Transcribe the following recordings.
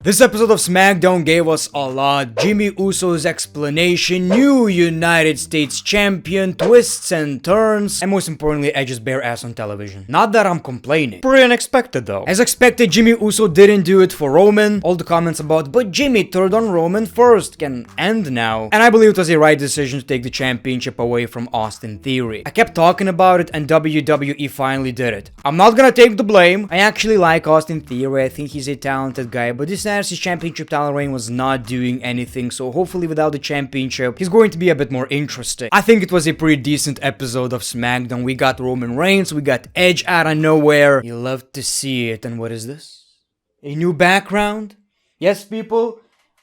This episode of SmackDown gave us a lot. Jimmy Uso's explanation, new United States champion, twists and turns, and most importantly, Edge's bare ass on television. Not that I'm complaining. Pretty unexpected though. As expected, Jimmy Uso didn't do it for Roman. All the comments about, but Jimmy turned on Roman first can end now. And I believe it was a right decision to take the championship away from Austin Theory. I kept talking about it and WWE finally did it. I'm not gonna take the blame. I actually like Austin Theory. I think he's a talented guy, but this his championship title reign was not doing anything, so hopefully without the championship, he's going to be a bit more interesting. I think it was a pretty decent episode of SmackDown. We got Roman Reigns, we got Edge out of nowhere. You love to see it. And what is this? A new background? Yes, people?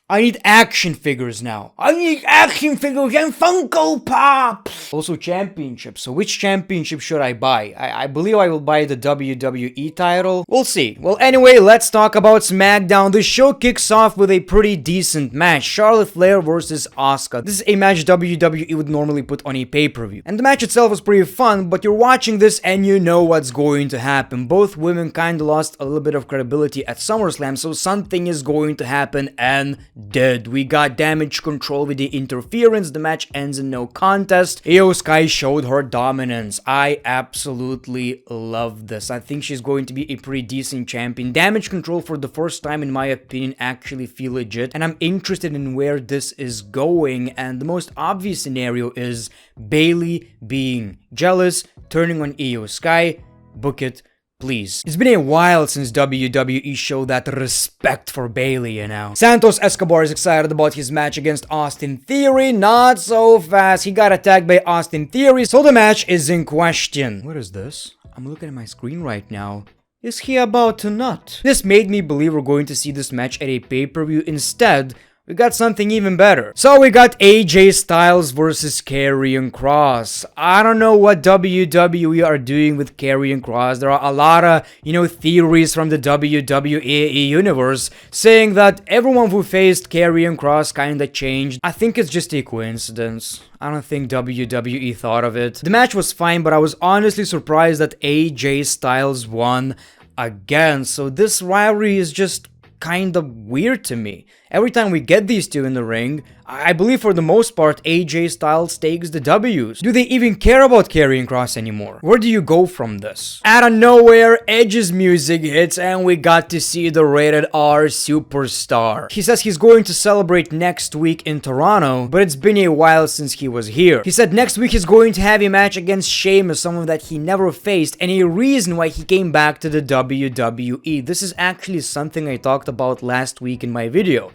I need action figures now. I need action figures and Funko Pops! Also championship. So which championship should I buy? I believe I will buy the WWE title. We'll see. Well, anyway, let's talk about SmackDown. The show kicks off with a pretty decent match. Charlotte Flair versus Asuka. This is a match WWE would normally put on a pay-per-view. And the match itself was pretty fun, but you're watching this and you know what's going to happen. Both women kinda lost a little bit of credibility at SummerSlam, so something is going to happen and dead. We got damage control with the interference. The match ends in no contest. Io Sky showed her dominance. I absolutely love this. I think she's going to be a pretty decent champion. Damage control for the first time in my opinion actually feel legit, and I'm interested in where this is going. And the most obvious scenario is Bayley being jealous, turning on Io Sky. Book it, please. It's been a while since WWE showed that respect for Bayley, you know. Santos Escobar is excited about his match against Austin Theory. Not so fast. He got attacked by Austin Theory, so the match is in question. What is this? I'm looking at my screen right now. Is he about to nut? This made me believe we're going to see this match at a pay-per-view. Instead, we got something even better. So we got AJ Styles versus Karrion Kross. I don't know what WWE are doing with Karrion Kross. There are a lot of, theories from the WWE universe saying that everyone who faced Karrion Kross kinda changed. I think it's just a coincidence. I don't think WWE thought of it. The match was fine, but I was honestly surprised that AJ Styles won again. So this rivalry is just kind of weird to me. Every time we get these two in the ring, I believe for the most part AJ Styles takes the W's. Do they even care about Karrion Kross anymore? Where do you go from this? Out of nowhere, Edge's music hits and we got to see the rated R superstar. He says he's going to celebrate next week in Toronto, but it's been a while since he was here. He said next week he's going to have a match against Sheamus, someone that he never faced, and a reason why he came back to the WWE. This is actually something I talked about last week in my video.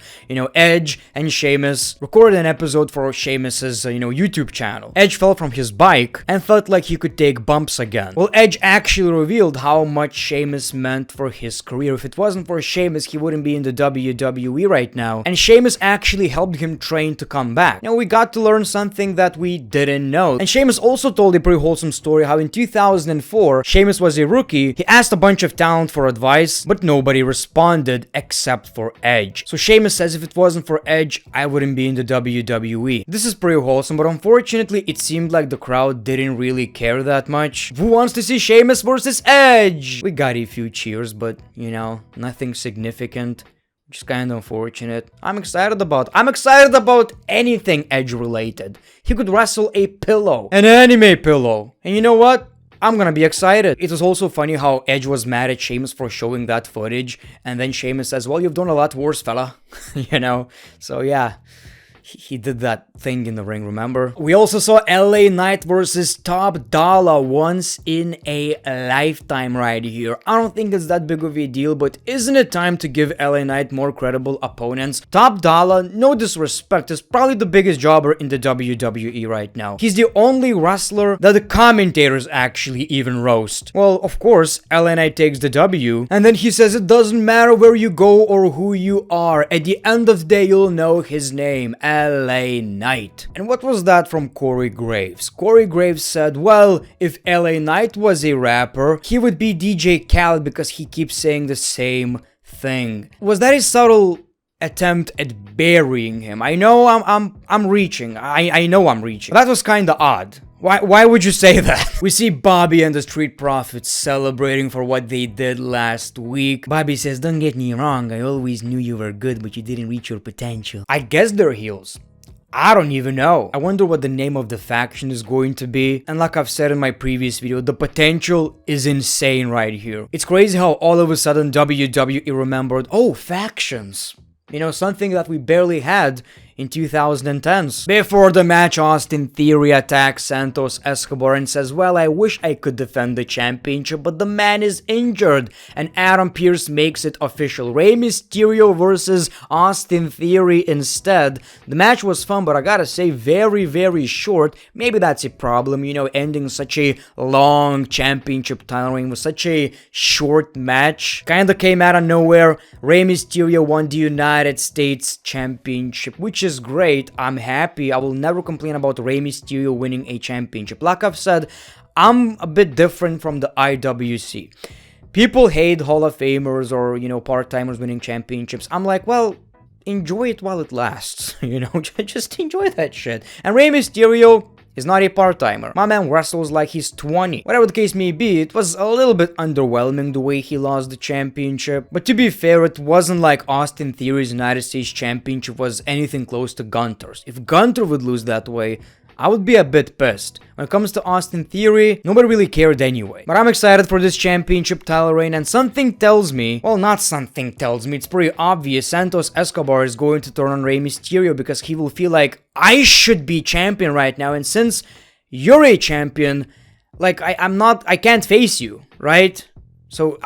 Edge and Sheamus recorded an episode for Sheamus's, YouTube channel. Edge fell from his bike and felt like he could take bumps again. Well, Edge actually revealed how much Sheamus meant for his career. If it wasn't for Sheamus, he wouldn't be in the WWE right now. And Sheamus actually helped him train to come back. Now, we got to learn something that we didn't know. And Sheamus also told a pretty wholesome story how in 2004, Sheamus was a rookie. He asked a bunch of talent for advice, but nobody responded except for Edge. So Sheamus says if it wasn't for Edge, I wouldn't be in the WWE. This is pretty wholesome, but unfortunately, it seemed like the crowd didn't really care that much. Who wants to see Sheamus versus Edge? We got a few cheers, but, nothing significant. Just kind of unfortunate. I'm excited about anything Edge related. He could wrestle a pillow. An anime pillow. And you know what? I'm gonna be excited. It was also funny how Edge was mad at Sheamus for showing that footage, and then Sheamus says, well, you've done a lot worse, fella. So yeah. He did that thing in the ring, remember? We also saw LA Knight versus Top Dollar, once in a lifetime right here. I don't think it's that big of a deal, but isn't it time to give LA Knight more credible opponents? Top Dollar, no disrespect, is probably the biggest jobber in the WWE right now. He's the only wrestler that the commentators actually even roast. Well, of course, LA Knight takes the W, and then he says it doesn't matter where you go or who you are. At the end of the day, you'll know his name. LA Knight. And what was that from Corey Graves? Corey Graves said, well, if LA Knight was a rapper, he would be DJ Khaled because he keeps saying the same thing. Was that a subtle attempt at burying him. I know I'm reaching. I know I'm reaching. That was kinda odd. Why would you say that? We see Bobby and the Street Profits celebrating for what they did last week. Bobby says, "Don't get me wrong, I always knew you were good, but you didn't reach your potential." I guess they're heels. I don't even know. I wonder what the name of the faction is going to be. And like I've said in my previous video, the potential is insane right here. It's crazy how all of a sudden WWE remembered, oh, factions. You know, something that we barely had in 2010s. Before the match, Austin Theory attacks Santos Escobar and says, "Well, I wish I could defend the championship, but the man is injured." And Adam Pearce makes it official. Rey Mysterio versus Austin Theory instead. The match was fun, but I gotta say, very, very short. Maybe that's a problem, you know, ending such a long championship title reign with such a short match. Kinda came out of nowhere. Rey Mysterio won the United States Championship, which is great. I'm happy. I will never complain about Rey Mysterio winning a championship. Like I've said, I'm a bit different from the IWC. People hate Hall of Famers or, you know, part-timers winning championships. I'm like, well, enjoy it while it lasts. You know, just enjoy that shit. And Rey Mysterio is not a part-timer. My man wrestles like he's 20. Whatever the case may be, it was a little bit underwhelming the way he lost the championship. But to be fair, it wasn't like Austin Theory's United States Championship was anything close to Gunther's. If Gunther would lose that way, I would be a bit pissed. When it comes to Austin Theory, nobody really cared anyway. But I'm excited for this championship title reign, and something tells me, well, not something tells me, it's pretty obvious, Santos Escobar is going to turn on Rey Mysterio because he will feel like, I should be champion right now, and since you're a champion, like, I can't face you, right? So,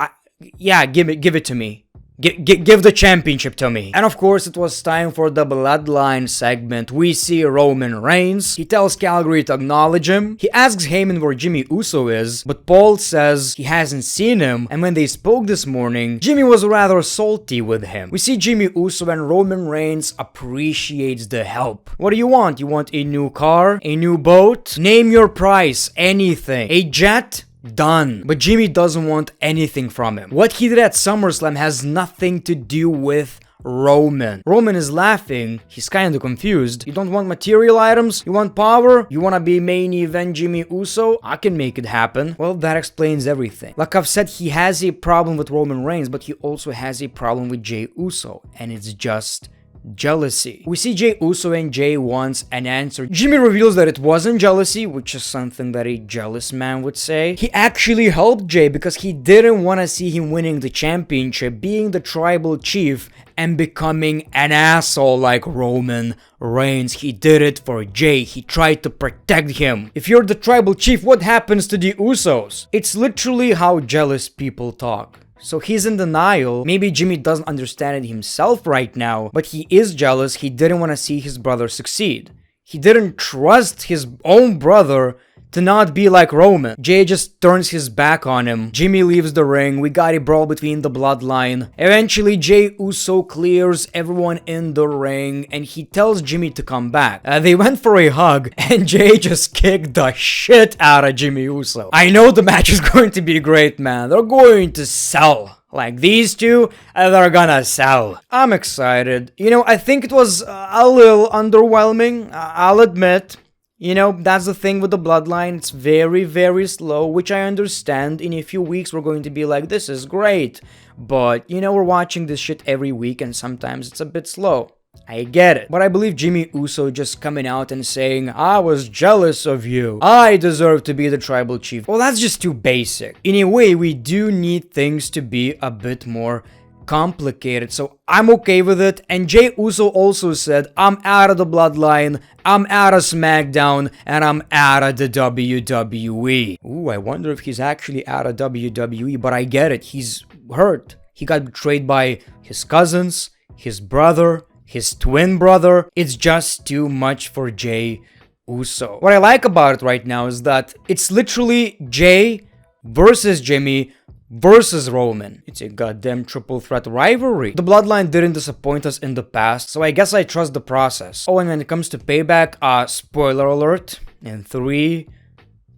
yeah, give it to me. Give the championship to me. And of course, it was time for the Bloodline segment. We see Roman Reigns. He tells Calgary to acknowledge him. He asks Heyman where Jimmy Uso is, but Paul says he hasn't seen him. And when they spoke this morning, Jimmy was rather salty with him. We see Jimmy Uso and Roman Reigns appreciates the help. What do you want? You want a new car? A new boat? Name your price. Anything. A jet? Done. But Jimmy doesn't want anything from him. What he did at SummerSlam has nothing to do with Roman. Roman is laughing. He's kinda confused. You don't want material items? You want power? You wanna be main event Jimmy Uso? I can make it happen. Well, that explains everything. Like I've said, he has a problem with Roman Reigns, but he also has a problem with Jey Uso. And it's just jealousy. We see Jey Uso and Jey wants an answer. Jimmy reveals that it wasn't jealousy, which is something that a jealous man would say. He actually helped Jey because he didn't want to see him winning the championship, being the tribal chief, and becoming an asshole like Roman Reigns. He did it for Jey. He tried to protect him. If you're the tribal chief, what happens to the Usos? It's literally how jealous people talk. So he's in denial. Maybe Jimmy doesn't understand it himself right now, but he is jealous. He didn't want to see his brother succeed. He didn't trust his own brother to not be like Roman. Jey just turns his back on him. Jimmy leaves the ring. We got a brawl between the Bloodline. Eventually, Jey Uso clears everyone in the ring and he tells Jimmy to come back. They went for a hug and Jey just kicked the shit out of Jimmy Uso. I know the match is going to be great, man. They're going to sell. Like these two, they're gonna sell. I'm excited. You know, I think it was a little underwhelming, I'll admit. You know, that's the thing with the Bloodline, it's very, very slow, which I understand. In a few weeks, we're going to be like, this is great. But, you know, we're watching this shit every week, and sometimes it's a bit slow. I get it. But I believe Jimmy Uso just coming out and saying, I was jealous of you. I deserve to be the tribal chief. Well, that's just too basic. In a way, we do need things to be a bit more complicated, so I'm okay with it. And Jey Uso also said, I'm out of the Bloodline, I'm out of SmackDown, and I'm out of the WWE. Ooh, I wonder if he's actually out of WWE, but I get it, he's hurt. He got betrayed by his cousins, his brother, his twin brother. It's just too much for Jey Uso. What I like about it right now is that it's literally Jey versus Jimmy versus Roman. It's a goddamn triple threat rivalry. The Bloodline didn't disappoint us in the past, so I guess I trust the process. Oh, and when it comes to Payback, spoiler alert, in 3,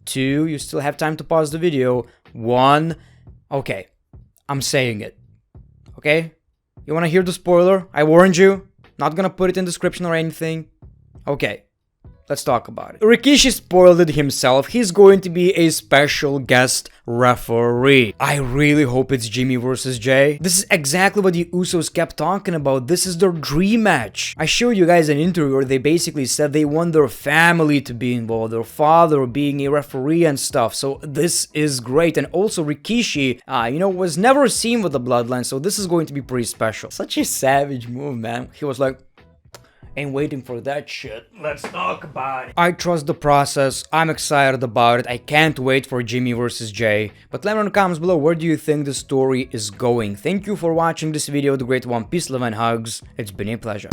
2, you still have time to pause the video, 1, okay, I'm saying it, okay? You wanna hear the spoiler? I warned you. Not gonna put it in the description or anything. Okay. Let's talk about it. Rikishi spoiled it himself. He's going to be a special guest referee. I really hope it's Jimmy versus Jay. This is exactly what the Usos kept talking about. This is their dream match. I showed you guys an interview where they basically said they want their family to be involved, their father being a referee and stuff. So this is great. And also Rikishi, was never seen with the Bloodline. So this is going to be pretty special. Such a savage move, man. He was like, ain't waiting for that shit. Let's talk about it. I trust the process. I'm excited about it. I can't wait for Jimmy versus Jay. But let me know in the comments below, where do you think the story is going? Thank you for watching this video. The Great One. Peace, love, and hugs. It's been a pleasure.